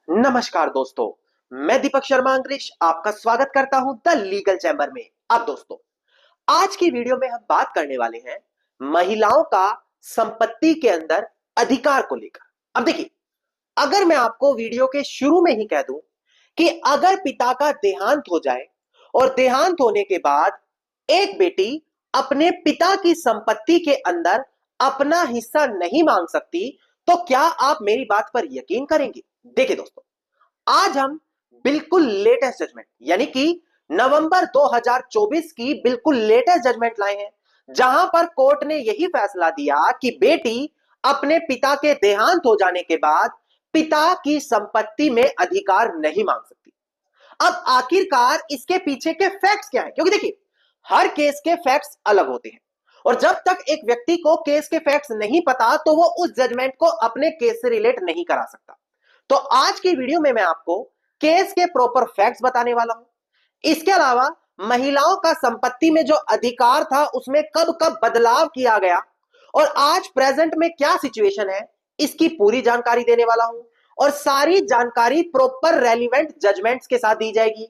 नमस्कार दोस्तों। मैं दीपक शर्मा अंग्रेज आपका स्वागत करता हूं द लीगल चैम्बर में। अब दोस्तों, आज की वीडियो में हम बात करने वाले हैं महिलाओं का संपत्ति के अंदर अधिकार को लेकर। अब देखिए, अगर मैं आपको वीडियो के शुरू में ही कह दूं कि अगर पिता का देहांत हो जाए और देहांत होने के बाद एक बेटी अपने पिता की संपत्ति के अंदर अपना हिस्सा नहीं मांग सकती, तो क्या आप मेरी बात पर यकीन करेंगे? देखिए दोस्तों, आज हम बिल्कुल लेटेस्ट जजमेंट यानी कि नवंबर 2024 की बिल्कुल लेटेस्ट जजमेंट लाए हैं, जहां पर कोर्ट ने यही फैसला दिया कि बेटी अपने पिता के देहांत हो जाने के बाद पिता की संपत्ति में अधिकार नहीं मांग सकती। अब आखिरकार इसके पीछे के फैक्ट्स क्या है? क्योंकि देखिए, हर केस के फैक्ट्स अलग होते हैं और जब तक एक व्यक्ति को केस के फैक्ट्स नहीं पता तो वो उस जजमेंट को अपने केस से रिलेट नहीं करा सकता। तो आज की वीडियो में मैं आपको केस के प्रॉपर फैक्ट्स बताने वाला हूं। इसके अलावा महिलाओं का संपत्ति में जो अधिकार था उसमें कब कब बदलाव किया गया और आज प्रेजेंट में क्या सिचुएशन है, इसकी पूरी जानकारी देने वाला हूं और सारी जानकारी प्रॉपर रेलिवेंट जजमेंट्स के साथ दी जाएगी।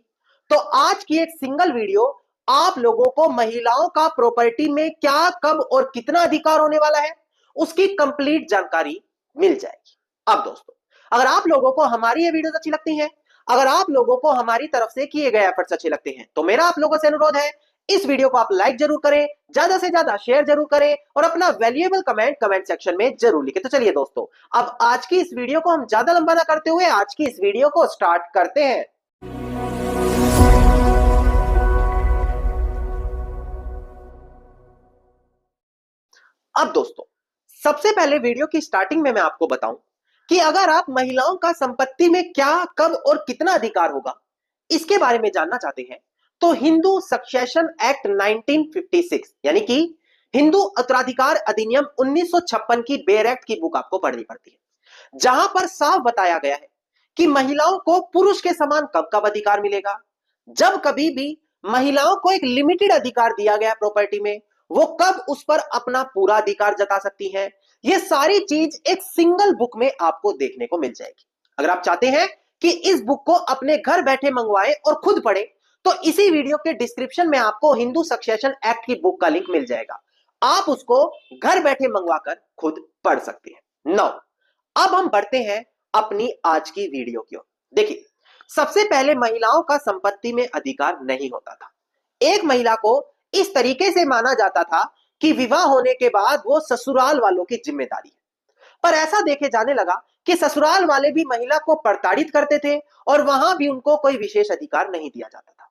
तो आज की एक सिंगल वीडियो आप लोगों को महिलाओं का प्रॉपर्टी में क्या, कब और कितना अधिकार होने वाला है, उसकी कंप्लीट जानकारी मिल जाएगी। अब दोस्तों, अगर आप लोगों को हमारी ये वीडियोस अच्छी लगती हैं, अगर आप लोगों को हमारी तरफ से किए गए एफर्ट्स अच्छे लगते हैं, तो मेरा आप लोगों से अनुरोध है, इस वीडियो को आप लाइक जरूर करें, ज्यादा से ज्यादा शेयर जरूर करें और अपना वैल्यूएबल कमेंट सेक्शन में जरूर लिखें। तो चलिए दोस्तों, अब आज की इस वीडियो को हम ज्यादा लंबा ना करते हुए आज की इस वीडियो को स्टार्ट करते हैं। अब दोस्तों, सबसे पहले वीडियो की स्टार्टिंग में मैं आपको बताऊं कि अगर आप महिलाओं का संपत्ति में क्या, कब और कितना अधिकार होगा, इसके बारे में जानना चाहते हैं, तो हिंदू सक्सेशन एक्ट 1956 यानी कि हिंदू उत्तराधिकार अधिनियम 1956 की बेर एक्ट की बुक आपको पढ़नी पड़ती है, जहां पर साफ बताया गया है कि महिलाओं को पुरुष के समान कब कब अधिकार मिलेगा। जब कभी भी महिलाओं को एक लिमिटेड अधिकार दिया गया प्रॉपर्टी में, वो कब उस पर अपना पूरा अधिकार जता सकती हैं, ये सारी चीज एक सिंगल बुक में आपको देखने को मिल जाएगी। अगर आप चाहते हैं कि इस बुक को अपने घर बैठे मंगवाएं और खुद पढ़ें, तो इसी वीडियो के डिस्क्रिप्शन में आपको हिंदू सक्सेशन एक्ट की बुक का लिंक मिल जाएगा। आप उसको घर बैठे मंगवाकर खुद पढ़ सकते हैं। नाउ, अब हम बढ़ते हैं अपनी आज की वीडियो की ओर। देखिए, सबसे पहले महिलाओं का संपत्ति में अधिकार नहीं होता था। एक महिला को इस तरीके से माना जाता था कि विवाह होने के बाद वो ससुराल वालों की जिम्मेदारी है। पर ऐसा देखे जाने लगा कि ससुराल वाले भी महिला को प्रताड़ित करते थे और वहां भी उनको कोई विशेष अधिकार नहीं दिया जाता था।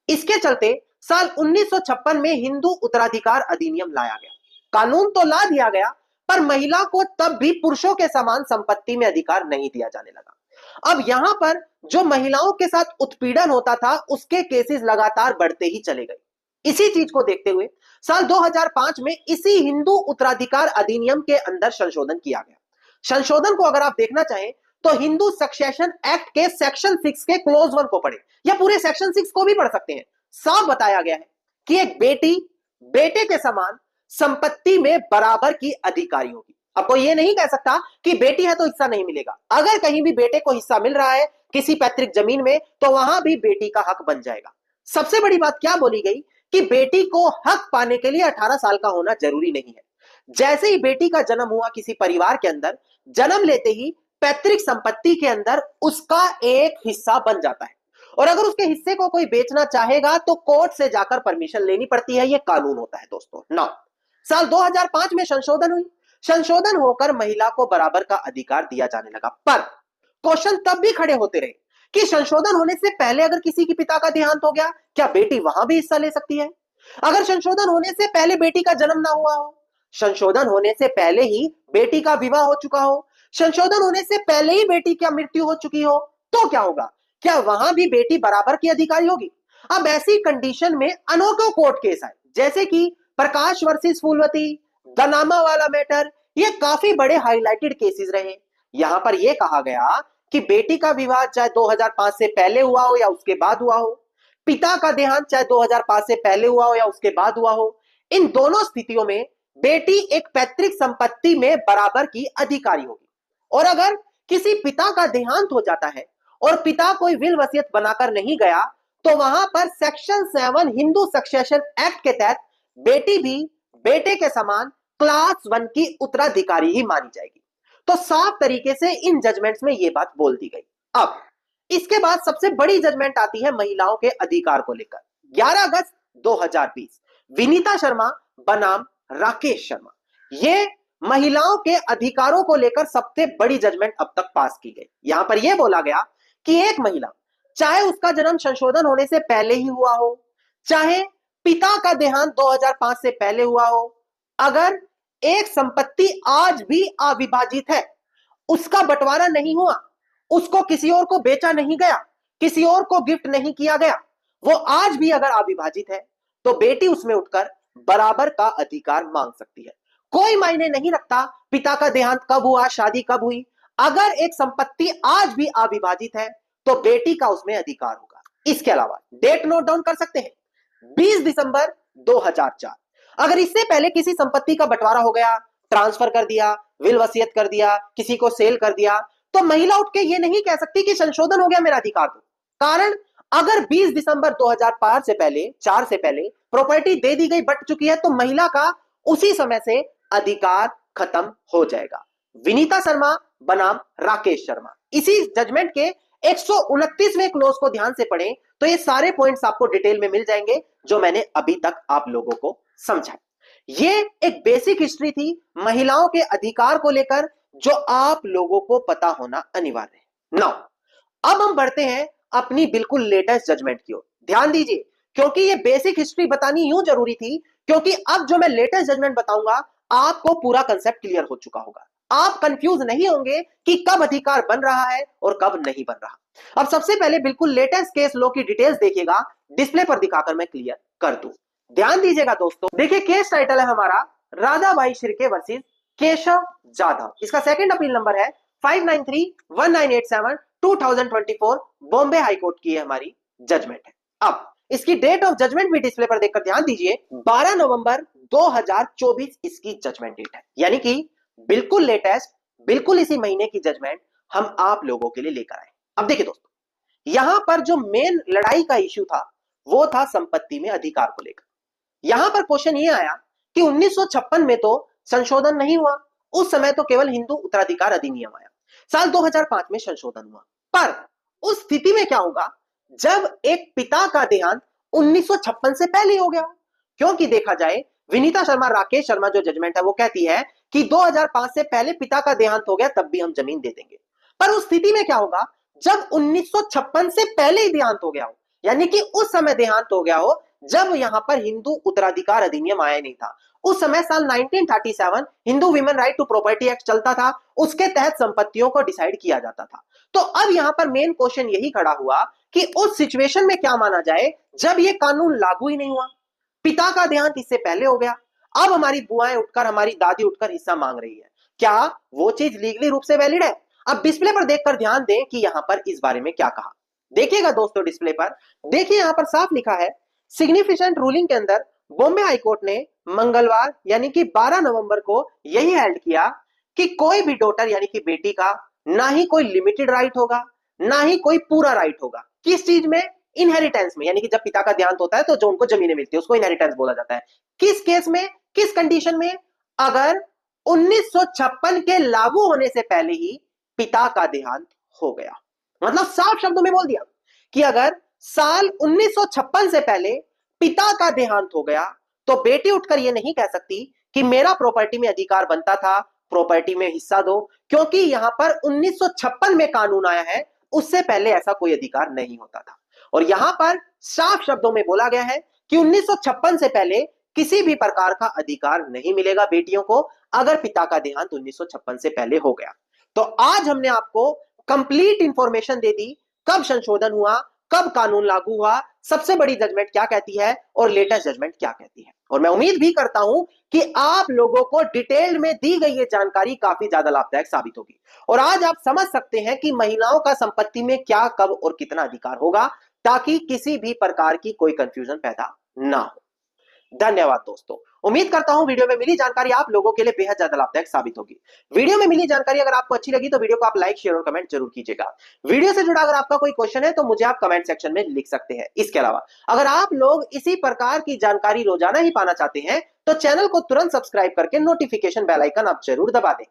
इसके चलते साल 1956 में हिंदू उत्तराधिकार अधिनियम लाया गया। कानून तो ला दिया गया, पर महिला को तब भी पुरुषों के समान संपत्ति में अधिकार नहीं दिया जाने लगा। अब यहां पर जो महिलाओं के साथ उत्पीड़न होता था उसके केसेस लगातार बढ़ते ही चले गए। इसी चीज को देखते हुए साल 2005 में इसी हिंदू उत्तराधिकार अधिनियम के अंदर संशोधन किया गया। संशोधन को अगर आप देखना चाहें तो हिंदू सक्सेशन एक्ट के सेक्शन 6 के क्लोज 1 को पढ़े या पूरे सेक्शन 6 को भी पढ़ सकते हैं। साफ बताया गया है कि एक बेटी बेटे के समान संपत्ति में बराबर की अधिकारी होगी। अब कोई ये नहीं कह सकता कि बेटी है तो हिस्सा नहीं मिलेगा। अगर कहीं भी बेटे को हिस्सा मिल रहा है किसी पैतृक जमीन में, तो वहां भी बेटी का हक बन जाएगा। सबसे बड़ी बात क्या बोली गई कि बेटी को हक पाने के लिए 18 साल का होना जरूरी नहीं है। जैसे ही बेटी का जन्म हुआ किसी परिवार के अंदर, जन्म लेते ही पैतृक संपत्ति के अंदर उसका एक हिस्सा बन जाता है और अगर उसके हिस्से को कोई बेचना चाहेगा तो कोर्ट से जाकर परमिशन लेनी पड़ती है। यह कानून होता है दोस्तों। नौ साल 2005 में संशोधन हुई। संशोधन होकर महिला को बराबर का अधिकार दिया जाने लगा। पर क्वेश्चन तब भी खड़े होते रहे कि संशोधन होने से पहले अगर किसी के पिता का देहांत हो गया, क्या बेटी वहां भी हिस्सा ले सकती है? अगर संशोधन होने से पहले बेटी का जन्म ना हुआ हो, संशोधन होने से पहले ही बेटी का विवाह हो चुका हो, संशोधन होने से पहले ही बेटी की मृत्यु हो चुकी हो, तो क्या होगा? क्या वहां भी बेटी बराबर की अधिकारी होगी? अब ऐसी कंडीशन में अनोखा कोर्ट केस आए, जैसे कि प्रकाश वर्सेस फूलवती, दनामा वाला मैटर, ये काफी बड़े हाईलाइटेड केसेस रहे। यहां पर यह कहा गया कि बेटी का विवाह चाहे 2005 से पहले हुआ हो या उसके बाद हुआ हो, पिता का देहांत चाहे 2005 से पहले हुआ हो या उसके बाद हुआ हो, इन दोनों स्थितियों में बेटी एक पैतृक संपत्ति में बराबर की अधिकारी होगी। और अगर किसी पिता का देहांत हो जाता है और पिता कोई विल वसीयत बनाकर नहीं गया, तो वहां पर सेक्शन 7 हिंदू सक्सेशन एक्ट के तहत बेटी भी बेटे के समान क्लास 1 की उत्तराधिकारी ही मानी जाएगी। तो साफ तरीके से इन जजमेंट्स में यह बात बोल दी गई। अब इसके बाद सबसे बड़ी जजमेंट आती है महिलाओं के अधिकार को लेकर। 11 अगस्त 2020 विनीता शर्मा बनाम राकेश शर्मा, ये महिलाओं के अधिकारों को लेकर सबसे बड़ी जजमेंट अब तक पास की गई। यहां पर यह बोला गया कि एक महिला, चाहे उसका जन्म संशोधन होने से पहले ही हुआ हो, चाहे पिता का देहांत 2005 से पहले हुआ हो, अगर एक संपत्ति आज भी अविभाजित है, उसका बंटवारा नहीं हुआ, उसको किसी और को बेचा नहीं गया, किसी और को गिफ्ट नहीं किया गया, वो आज भी अगर अविभाजित है, तो बेटी उसमें उठकर बराबर का अधिकार मांग सकती है। कोई मायने नहीं रखता पिता का देहांत कब हुआ, शादी कब हुई, अगर एक संपत्ति आज भी अविभाजित है तो बेटी का उसमें अधिकार होगा। इसके अलावा डेट नोट डाउन कर सकते हैं, 20 दिसंबर 2004। अगर इससे पहले किसी संपत्ति का बंटवारा हो गया, ट्रांसफर कर दिया, विल वसीयत कर दिया, किसी को सेल कर दिया, तो महिला उठ के ये नहीं कह सकती कि संशोधन हो गया, मेरा अधिकार दो। कारण अगर 20 दिसंबर 2005 से पहले, 4 से पहले प्रॉपर्टी दे दी गई, बट चुकी है, तो महिला का उसी समय से अधिकार खत्म हो जाएगा। विनीता शर्मा बनाम राकेश शर्मा, इसी जजमेंट के 129वें क्लोज को ध्यान से पढ़ें तो ये सारे पॉइंट्स आपको डिटेल में मिल जाएंगे जो मैंने अभी तक आप लोगों को समझाया। ये एक बेसिक हिस्ट्री थी महिलाओं के अधिकार को लेकर जो आप लोगों को पता होना अनिवार्य है। नाउ अब हम बढ़ते हैं अपनी बिल्कुल लेटेस्ट जजमेंट की ओर। ध्यान दीजिए, क्योंकि ये बेसिक हिस्ट्री बतानी यूं जरूरी थी क्योंकि अब जो मैं लेटेस्ट जजमेंट बताऊंगा आपको पूरा कंसेप्ट क्लियर हो चुका होगा। आप कंफ्यूज नहीं होंगे कि कब अधिकार बन रहा है और कब नहीं बन रहा। अब सबसे पहले बिल्कुल लेटेस्ट केस लॉ की डिटेल्स देखिएगा, डिस्प्ले पर दिखाकर मैं क्लियर कर दूं। ध्यान दीजिएगा दोस्तों, देखिए केस टाइटल है हमारा राधाबाई शिर्के वर्सेस केशव जाधव। इसका सेकंड अपील नंबर है 5931987 2024, बॉम्बे हाईकोर्ट की है हमारी जजमेंट है। अब इसकी डेट ऑफ जजमेंट भी डिस्प्ले पर देखकर ध्यान दीजिए, 12 नवंबर 2024 इसकी जजमेंट डेट है, यानी कि बिल्कुल लेटेस्ट, बिल्कुल इसी महीने की जजमेंट हम आप लोगों के लिए लेकर आए। अब देखिए दोस्तों, यहां पर जो मेन लड़ाई का इश्यू था वो था संपत्ति में अधिकार को लेकर। यहां पर क्वेश्चन ये आया कि 1956 में तो संशोधन नहीं हुआ, उस समय तो केवल हिंदू उत्तराधिकार अधिनियम आया, साल 2005 में संशोधन हुआ, पर उस स्थिति में क्या होगा जब एक पिता का देहांत 1956 से पहले हो गया। क्योंकि देखा जाए विनीता शर्मा राकेश शर्मा जो जजमेंट है वो कहती है कि 2005 से पहले पिता का देहांत हो गया तब भी हम जमीन दे देंगे, पर उस स्थिति में क्या होगा जब 1956 से पहले ही देहांत हो गया हो, यानी कि उस समय देहांत हो गया हो जब यहां पर हिंदू उत्तराधिकार अधिनियम आया नहीं था। उस समय साल 1937 Hindu women right to property act चलता था, उसके तहत संपत्तियों को डिसाइड किया जाता था। तो अब यहां पर मेन क्वेश्चन यही खड़ा हुआ कि उस सिचुएशन में क्या माना जाए जब यह कानून लागू ही नहीं हुआ, पिता का देहांत इससे पहले हो गया, अब हमारी बुआएं उठकर, हमारी दादी उठकर हिस्सा मांग रही है, क्या वो चीज लीगली रूप से वैलिड है? अब डिस्प्ले पर देखकर ध्यान दें कि यहां पर इस बारे में क्या कहा। देखिएगा दोस्तों, डिस्प्ले पर देखिए, यहां पर साफ लिखा है सिग्निफिकेंट रूलिंग के अंदर बॉम्बे हाईकोर्ट ने मंगलवार यानी कि 12 नवंबर को यही हेल्ड किया कि कोई भी डॉटर यानी कि बेटी का ना ही कोई लिमिटेड राइट होगा, ना ही कोई पूरा राइट होगा। किस चीज में? इनहेरिटेंस में, यानी कि जब पिता का देहांत होता है तो जो उनको जमीनें मिलती है उसको इनहेरिटेंस बोला जाता है। किस केस में, किस कंडीशन में? अगर 1956 के लागू होने से पहले ही पिता का देहांत हो गया। मतलब साफ शब्दों में बोल दिया कि अगर साल 1956 से पहले पिता का देहांत हो गया तो बेटी उठकर यह नहीं कह सकती कि मेरा प्रॉपर्टी में अधिकार बनता था, प्रॉपर्टी में हिस्सा दो, क्योंकि यहां पर 1956 में कानून आया है, उससे पहले ऐसा कोई अधिकार नहीं होता था। और यहां पर साफ शब्दों में बोला गया है कि 1956 से पहले किसी भी प्रकार का अधिकार नहीं मिलेगा बेटियों को अगर पिता का देहांत 1956 से पहले हो गया। तो आज हमने आपको कंप्लीट इंफॉर्मेशन दे दी, कब संशोधन हुआ, कब कानून लागू हुआ, सबसे बड़ी जजमेंट क्या कहती है और लेटेस्ट जजमेंट क्या कहती है। और मैं उम्मीद भी करता हूं कि आप लोगों को डिटेल में दी गई ये जानकारी काफी ज्यादा लाभदायक साबित होगी और आज आप समझ सकते हैं कि महिलाओं का संपत्ति में क्या, कब और कितना अधिकार होगा, ताकि किसी भी प्रकार की कोई कंफ्यूजन पैदा ना हो। धन्यवाद दोस्तों। उम्मीद करता हूं वीडियो में मिली जानकारी आप लोगों के लिए बेहद ज्यादा लाभदायक साबित होगी। वीडियो में मिली जानकारी अगर आपको अच्छी लगी तो वीडियो को आप लाइक, शेयर और कमेंट जरूर कीजिएगा। वीडियो से जुड़ा अगर आपका कोई क्वेश्चन है तो मुझे आप कमेंट सेक्शन में लिख सकते हैं। इसके अलावा अगर आप लोग इसी प्रकार की जानकारी रोजाना ही पाना चाहते हैं तो चैनल को तुरंत सब्सक्राइब करके नोटिफिकेशन बेल आइकन आप जरूर दबा दें।